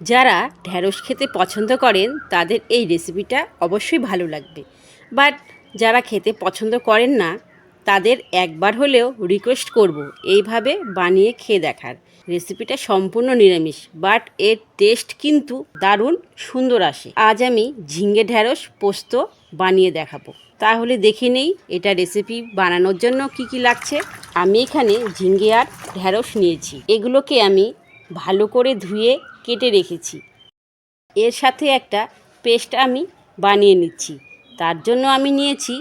যারা ঢ্যাঁড়স খেতে পছন্দ করেন তাদের এই রেসিপিটা অবশ্যই ভালো লাগবে। বাট যারা খেতে পছন্দ করেন না তাদের একবার হলেও রিকোয়েস্ট করব এইভাবে বানিয়ে খেয়ে দেখার। রেসিপিটা সম্পূর্ণ নিরামিষ, বাট এর টেস্ট কিন্তু দারুণ সুন্দর আসে। আজ আমি ঝিঙে ঢ্যাঁড়স পোস্ত বানিয়ে দেখাবো। তাহলে দেখে নেই এটা রেসিপি বানানোর জন্য কি কি লাগছে। আমি এখানে ঝিঙে আর ঢ্যাঁড়স নিয়েছি। এগুলোকে আমি ভালো করে ধুয়ে কেটে রেখেছি। এর সাথে একটা পেস্ট আমি বানিয়ে নিচ্ছি। তার জন্য আমি নিয়েছি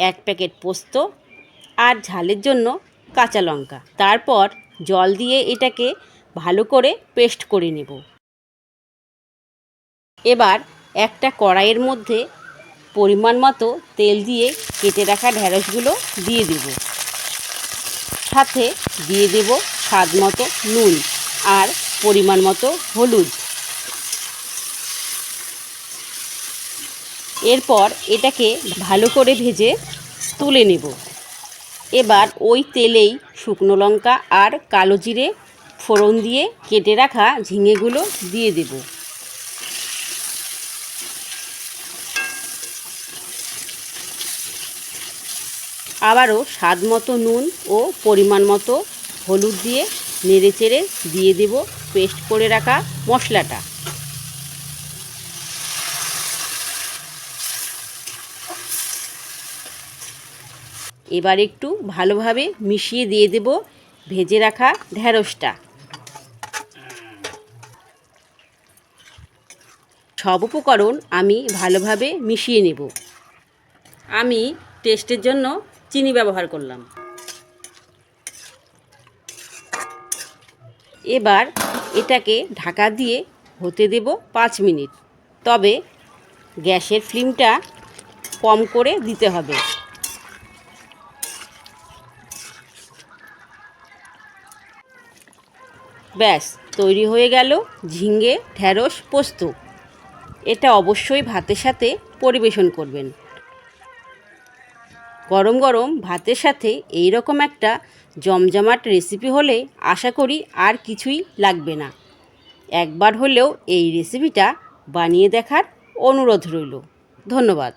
1 প্যাকেট পোস্ত আর ঝালের জন্য কাঁচা লঙ্কা। তারপর জল দিয়ে এটাকে ভালো করে পেস্ট করে নেব। এবার একটা কড়াইয়ের মধ্যে পরিমাণ মতো তেল দিয়ে কেটে রাখা ঢ্যাঁড়সগুলো দিয়ে দেব। সাথে দিয়ে দেব স্বাদ মতো নুন আর পরিমাণ মতো হলুদ। এরপর এটাকে ভালো করে ভেজে তুলে নেব। এবার ওই তেলেই শুকনো লঙ্কা আর কালো জিরে ফোড়ন দিয়ে কেটে রাখা ঝিঙেগুলো দিয়ে দেব। আবারও স্বাদ মতো নুন ও পরিমাণ মতো হলুদ দিয়ে নেড়েচেড়ে দিয়ে দেব পেস্ট করে রাখা মশলাটা। এবার একটু ভালোভাবে মিশিয়ে দিয়ে দেব ভেজে রাখা ঢ্যাঁড়সটা। সব উপকরণ আমি ভালোভাবে মিশিয়ে নেব। আমি টেস্টের জন্য চিনি ব্যবহার করলাম। এবার এটাকে ঢাকা দিয়ে হতে দেব 5 মিনিট। তবে গ্যাসের ফ্লেমটা কম করে দিতে হবে। ব্যাস তৈরি হয়ে গেল ঝিঙে ঢ্যাঁড়স পোস্ত। এটা অবশ্যই ভাতের সাথে পরিবেশন করবেন। গরম গরম ভাতের সাথে এই রকম একটা জমজমাট রেসিপি হলে আশা করি আর কিছুই লাগবে না। একবার হলেও এই রেসিপিটা বানিয়ে দেখার অনুরোধ রইল। ধন্যবাদ।